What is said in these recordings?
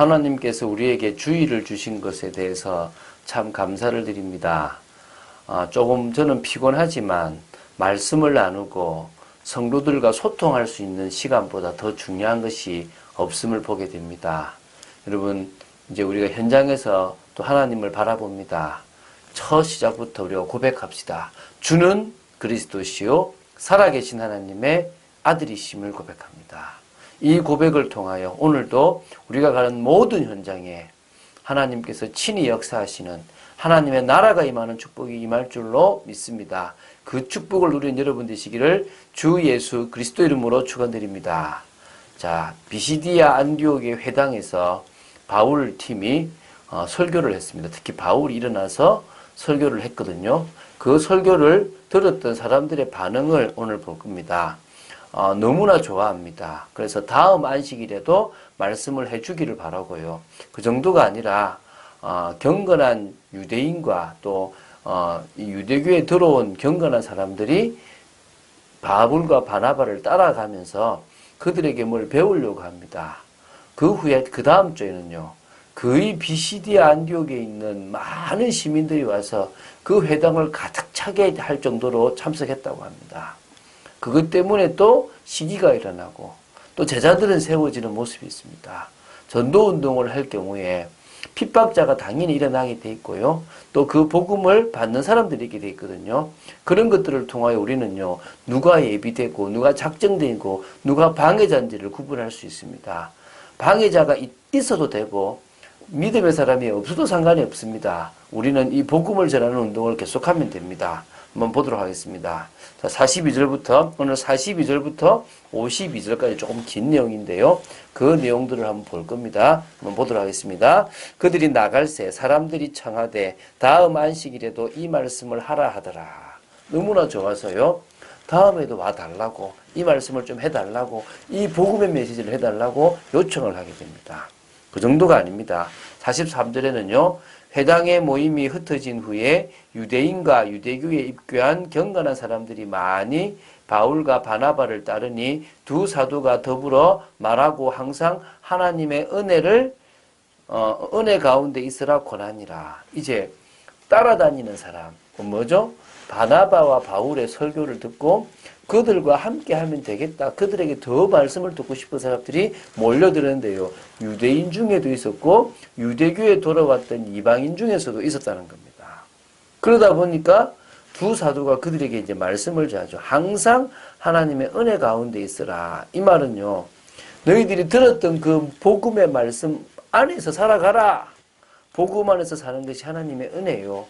하나님께서 우리에게 주의를 주신 것에 대해서 참 감사를 드립니다. 조금 저는 피곤하지만 말씀을 나누고 성도들과 소통할 수 있는 시간보다 더 중요한 것이 없음을 보게 됩니다. 여러분, 이제 우리가 현장에서 또 하나님을 바라봅니다. 첫 시작부터 우리가 고백합시다. 주는 그리스도시요 살아계신 하나님의 아들이심을 고백합니다. 이 고백을 통하여 오늘도 우리가 가는 모든 현장에 하나님께서 친히 역사하시는 하나님의 나라가 임하는 축복이 임할 줄로 믿습니다. 그 축복을 누리는 여러분 되시기를 주 예수 그리스도 이름으로 축원드립니다. 자, 비시디아 안디옥의 회당에서 바울 팀이 설교를 했습니다. 특히 바울이 일어나서 설교를 했거든요. 그 설교를 들었던 사람들의 반응을 오늘 볼 겁니다. 너무나 좋아합니다. 그래서 다음 안식일에도 말씀을 해주기를 바라고요. 그 정도가 아니라 경건한 유대인과 또 이 유대교에 들어온 경건한 사람들이 바울과 바나바를 따라가면서 그들에게 뭘 배우려고 합니다. 그 후에 그 다음 주에는요. 거의 비시디아 안디옥에 있는 많은 시민들이 와서 그 회당을 가득 차게 할 정도로 참석했다고 합니다. 그것 때문에 또 시기가 일어나고 또 제자들은 세워지는 모습이 있습니다. 전도운동을 할 경우에 핍박자가 당연히 일어나게 돼 있고요. 또 그 복음을 받는 사람들이 있게 돼 있거든요. 그런 것들을 통하여 우리는요. 누가 예비되고 누가 작정되고 누가 방해자인지를 구분할 수 있습니다. 방해자가 있어도 되고 믿음의 사람이 없어도 상관이 없습니다. 우리는 이 복음을 전하는 운동을 계속하면 됩니다. 한번 보도록 하겠습니다. 자, 42절부터 오늘 42절부터 52절까지 조금 긴 내용인데요. 그 내용들을 한번 볼 겁니다. 한번 보도록 하겠습니다. 그들이 나갈새 사람들이 청하되 다음 안식일에도 이 말씀을 하라 하더라. 너무나 좋아서요. 다음에도 와달라고 이 말씀을 좀 해달라고 이 복음의 메시지를 해달라고 요청을 하게 됩니다. 그 정도가 아닙니다. 43절에는요. 회당의 모임이 흩어진 후에 유대인과 유대교에 입교한 경건한 사람들이 많이 바울과 바나바를 따르니 두 사도가 더불어 말하고 항상 하나님의 은혜를 은혜 가운데 있으라 권하니라. 이제 따라다니는 사람 뭐죠? 바나바와 바울의 설교를 듣고 그들과 함께 하면 되겠다. 그들에게 더 말씀을 듣고 싶은 사람들이 몰려드는데요. 유대인 중에도 있었고 유대교에 돌아왔던 이방인 중에서도 있었다는 겁니다. 그러다 보니까 두 사도가 그들에게 이제 말씀을 전하죠. 항상 하나님의 은혜 가운데 있으라. 이 말은요. 너희들이 들었던 그 복음의 말씀 안에서 살아가라. 복음 안에서 사는 것이 하나님의 은혜요.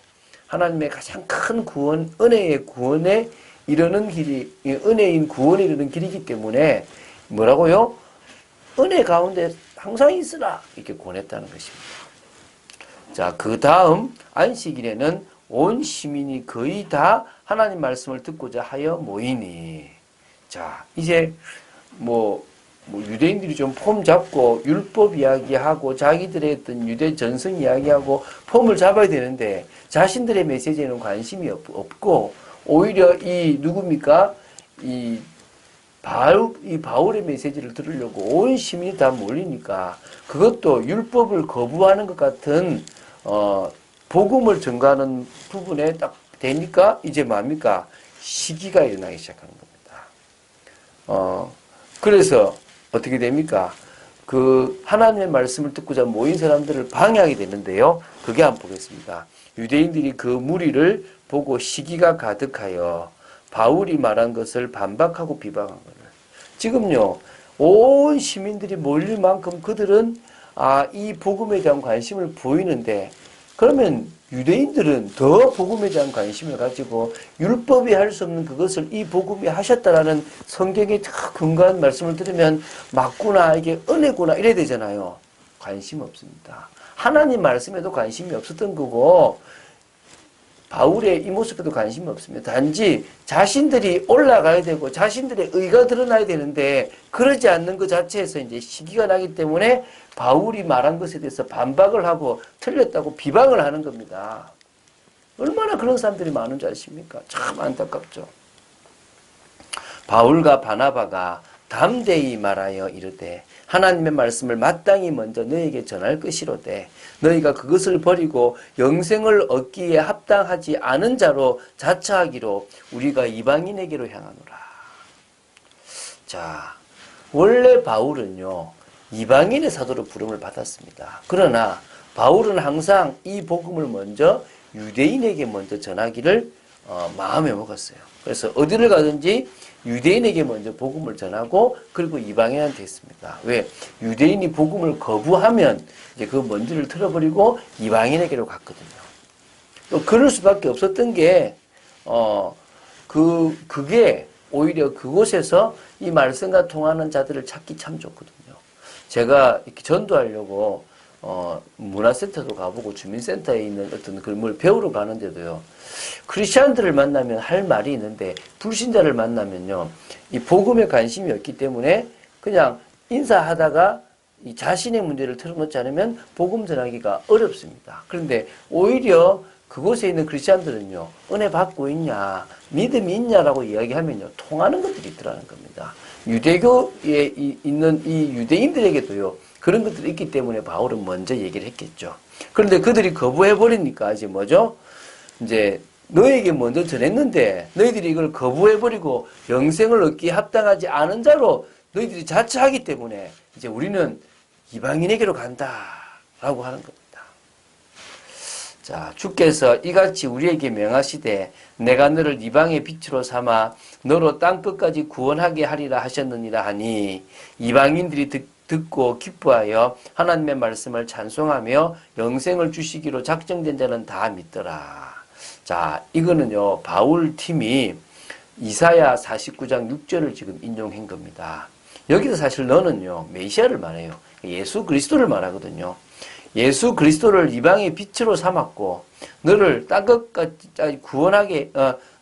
하나님의 가장 큰 구원, 은혜의 구원에 이르는 길이, 은혜인 구원에 이르는 길이기 때문에 뭐라고요? 은혜 가운데 항상 있으라. 이렇게 권했다는 것입니다. 자, 그 다음 안식일에는 온 시민이 거의 다 하나님 말씀을 듣고자 하여 모이니. 자, 이제 뭐 유대인들이 좀 폼 잡고 율법 이야기하고 자기들의 어떤 유대 전승 이야기하고 폼을 잡아야 되는데 자신들의 메시지에는 관심이 없고 오히려 이 누굽니까? 이 바울의 메시지를 들으려고 온 시민이 다 몰리니까 그것도 율법을 거부하는 것 같은 복음을 전가하는 부분에 딱 되니까 이제 뭡니까? 시기가 일어나기 시작하는 겁니다. 그래서 어떻게 됩니까? 그 하나님의 말씀을 듣고자 모인 사람들을 방해하게 되는데요. 그게 한번 보겠습니다. 유대인들이 그 무리를 보고 시기가 가득하여 바울이 말한 것을 반박하고 비방한 거를. 지금요. 온 시민들이 몰릴 만큼 그들은 이 복음에 대한 관심을 보이는데 그러면 유대인들은 더 복음에 대한 관심을 가지고 율법이 할 수 없는 그것을 이 복음이 하셨다라는 성경의 근거한 말씀을 들으면 맞구나, 이게 은혜구나 이래야 되잖아요. 관심 없습니다. 하나님 말씀에도 관심이 없었던 거고 바울의 이 모습에도 관심이 없습니다. 단지 자신들이 올라가야 되고 자신들의 의가 드러나야 되는데 그러지 않는 것 자체에서 이제 시기가 나기 때문에 바울이 말한 것에 대해서 반박을 하고 틀렸다고 비방을 하는 겁니다. 얼마나 그런 사람들이 많은 줄 아십니까? 참 안타깝죠. 바울과 바나바가 담대히 말하여 이르되 하나님의 말씀을 마땅히 먼저 너에게 전할 것이로되 너희가 그것을 버리고 영생을 얻기에 합당하지 않은 자로 자처하기로 우리가 이방인에게로 향하노라. 자, 원래 바울은요 이방인의 사도로 부름을 받았습니다. 그러나 바울은 항상 이 복음을 먼저 유대인에게 먼저 전하기를 마음에 먹었어요. 그래서 어디를 가든지 유대인에게 먼저 복음을 전하고 그리고 이방인한테 했습니다. 왜? 유대인이 복음을 거부하면 이제 그 먼지를 틀어버리고 이방인에게로 갔거든요. 또 그럴 수밖에 없었던 게 그게 오히려 그곳에서 이 말씀과 통하는 자들을 찾기 참 좋거든요. 제가 이렇게 전도하려고 문화센터도 가보고 주민센터에 있는 어떤 그걸 뭘 배우러 가는데도요. 크리스찬들을 만나면 할 말이 있는데 불신자를 만나면요. 이 복음에 관심이 없기 때문에 그냥 인사하다가 이 자신의 문제를 털어놓지 않으면 복음 전하기가 어렵습니다. 그런데 오히려 그곳에 있는 크리스찬들은요. 은혜 받고 있냐, 믿음이 있냐라고 이야기하면요. 통하는 것들이 있더라는 겁니다. 유대교에 있는 이 유대인들에게도요. 그런 것들이 있기 때문에 바울은 먼저 얘기를 했겠죠. 그런데 그들이 거부해버리니까 이제 뭐죠? 이제 너에게 먼저 전했는데 너희들이 이걸 거부해버리고 영생을 얻기에 합당하지 않은 자로 너희들이 자처하기 때문에 이제 우리는 이방인에게로 간다라고 하는 겁니다. 자, 주께서 이같이 우리에게 명하시되 내가 너를 이방의 빛으로 삼아 너로 땅끝까지 구원하게 하리라 하셨느니라 하니 이방인들이 듣고 기뻐하여 하나님의 말씀을 찬송하며 영생을 주시기로 작정된 자는 다 믿더라. 자, 이거는요 바울 팀이 이사야 49장 6절을 지금 인용한 겁니다. 여기서 사실 너는요 메시아를 말해요. 예수 그리스도를 말하거든요. 예수 그리스도를 이방의 빛으로 삼았고 너를 땅끝까지 구원하게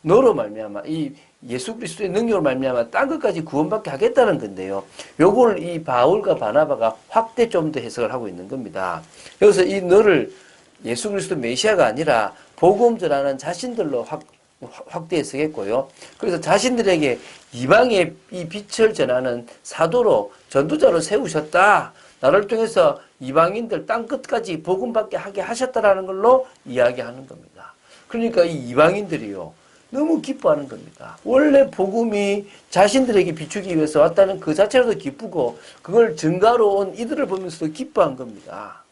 너로 말미암아 이 예수 그리스도의 능력으로 말미암아 땅끝까지 구원받게 하겠다는 건데요. 요걸 이 바울과 바나바가 확대 좀 더 해석을 하고 있는 겁니다. 여기서 이 너를 예수 그리스도 메시아가 아니라 복음 전하는 자신들로 확대 해석했고요. 그래서 자신들에게 이방의 이 빛을 전하는 사도로 전도자로 세우셨다. 나를 통해서 이방인들 땅끝까지 복음받게 하게 하셨다라는 걸로 이야기하는 겁니다. 그러니까 이 이방인들이요. 너무 기뻐하는 겁니다. 원래 복음이 자신들에게 비추기 위해서 왔다는 그 자체로도 기쁘고 그걸 증가로 온 이들을 보면서도 기뻐한 겁니다.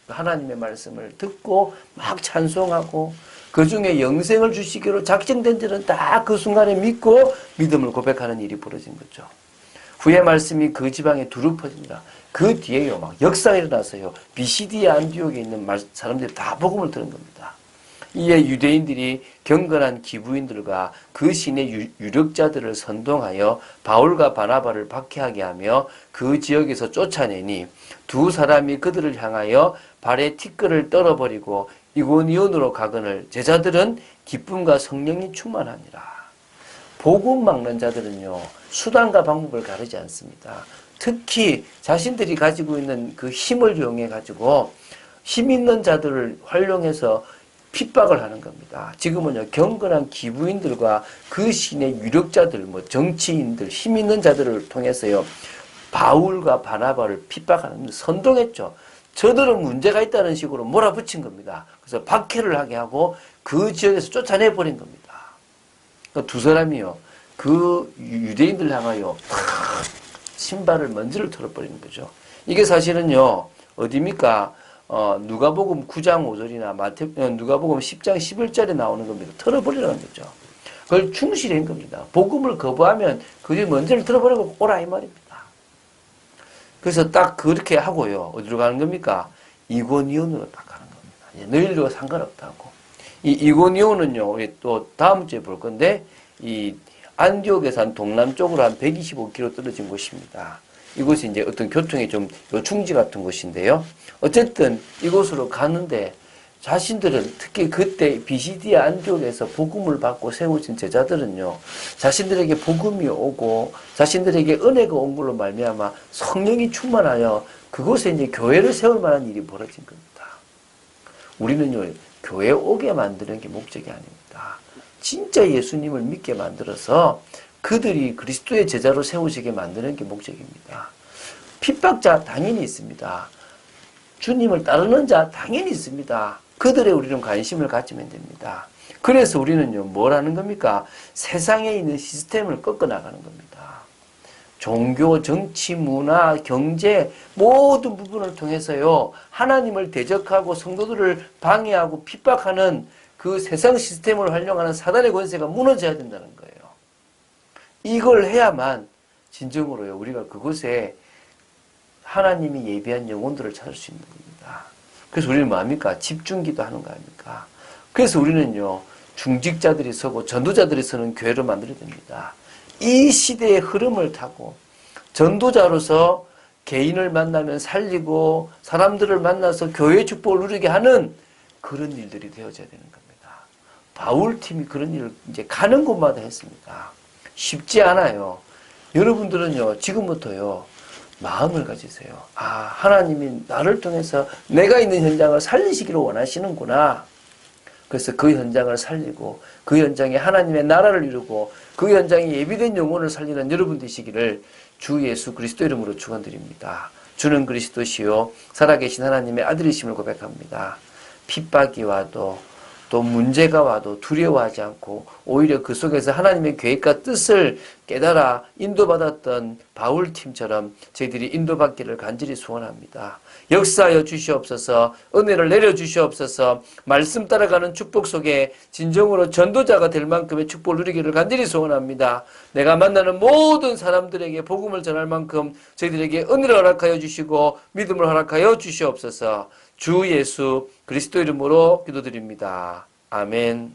하나님의 말씀을 듣고 막 찬송하고 그 중에 영생을 주시기로 작정된 자는 다 그 순간에 믿고 믿음을 고백하는 일이 벌어진 거죠. 후의 말씀이 그 지방에 두루 퍼집니다. 그 뒤에요, 막 역사가 일어나서요. 비시디아 안디옥에 있는 사람들이 다 복음을 들은 겁니다. 이에 유대인들이 경건한 기부인들과 그 신의 유력자들을 선동하여 바울과 바나바를 박해하게 하며 그 지역에서 쫓아내니 두 사람이 그들을 향하여 발에 티끌을 떨어버리고 이고니온으로 가거늘 제자들은 기쁨과 성령이 충만하니라. 복음 막는 자들은요 수단과 방법을 가르지 않습니다. 특히 자신들이 가지고 있는 그 힘을 이용해 가지고 힘 있는 자들을 활용해서 핍박을 하는 겁니다. 지금은요 경건한 기부인들과 그 신의 유력자들, 뭐 정치인들, 힘 있는 자들을 통해서요 바울과 바나바를 핍박하는 선동했죠. 저들은 문제가 있다는 식으로 몰아붙인 겁니다. 그래서 박해를 하게 하고 그 지역에서 쫓아내버린 겁니다. 그러니까 두 사람이요 그 유대인들 향하여 신발을 먼지를 털어버리는 거죠. 이게 사실은요 어디입니까? 누가복음 9장 5절이나 누가복음 10장 11절에 나오는 겁니다. 털어버리라는 거죠. 그걸 충실히 한 겁니다. 복음을 거부하면 그게 먼지를 털어버리고 오라 이 말입니다. 그래서 딱 그렇게 하고요. 어디로 가는 겁니까? 이고니온으로 딱 가는 겁니다. 너희들과 상관없다고. 이 이고니온은요, 우리 또 다음 주에 볼 건데, 이 안디옥에서 한 동남쪽으로 한 125km 떨어진 곳입니다. 이곳이 이제 어떤 교통의 좀 요충지 같은 곳인데요. 어쨌든 이곳으로 가는데 자신들은 특히 그때 비시디아 안디옥에서 복음을 받고 세워진 제자들은요. 자신들에게 복음이 오고 자신들에게 은혜가 온 걸로 말미암아 성령이 충만하여 그곳에 이제 교회를 세울 만한 일이 벌어진 겁니다. 우리는요. 교회에 오게 만드는 게 목적이 아닙니다. 진짜 예수님을 믿게 만들어서 그들이 그리스도의 제자로 세우시게 만드는 게 목적입니다. 핍박자 당연히 있습니다. 주님을 따르는 자 당연히 있습니다. 그들의 우리는 관심을 가지면 됩니다. 그래서 우리는요, 뭘 하는 겁니까? 세상에 있는 시스템을 꺾어나가는 겁니다. 종교, 정치, 문화, 경제 모든 부분을 통해서요, 하나님을 대적하고 성도들을 방해하고 핍박하는 그 세상 시스템을 활용하는 사단의 권세가 무너져야 된다는 거예요. 이걸 해야만 진정으로요, 우리가 그곳에 하나님이 예비한 영혼들을 찾을 수 있는 겁니다. 그래서 우리는 뭐합니까? 집중기도 하는 거 아닙니까? 그래서 우리는요, 중직자들이 서고 전도자들이 서는 교회를 만들어야 됩니다. 이 시대의 흐름을 타고 전도자로서 개인을 만나면 살리고 사람들을 만나서 교회의 축복을 누리게 하는 그런 일들이 되어져야 되는 겁니다. 바울팀이 그런 일을 이제 가는 곳마다 했습니다. 쉽지 않아요. 여러분들은요, 지금부터요, 마음을 가지세요. 아, 하나님이 나를 통해서 내가 있는 현장을 살리시기를 원하시는구나. 그래서 그 현장을 살리고 그 현장에 하나님의 나라를 이루고 그 현장에 예비된 영혼을 살리는 여러분 되시기를 주 예수 그리스도 이름으로 축원드립니다. 주는 그리스도시요 살아계신 하나님의 아들이심을 고백합니다. 핍박이 와도 또 문제가 와도 두려워하지 않고 오히려 그 속에서 하나님의 계획과 뜻을 깨달아 인도받았던 바울팀처럼 저희들이 인도받기를 간절히 소원합니다. 역사하여 주시옵소서, 은혜를 내려주시옵소서, 말씀 따라가는 축복 속에 진정으로 전도자가 될 만큼의 축복을 누리기를 간절히 소원합니다. 내가 만나는 모든 사람들에게 복음을 전할 만큼 저희들에게 은혜를 허락하여 주시고 믿음을 허락하여 주시옵소서. 주 예수 그리스도 이름으로 기도드립니다. 아멘.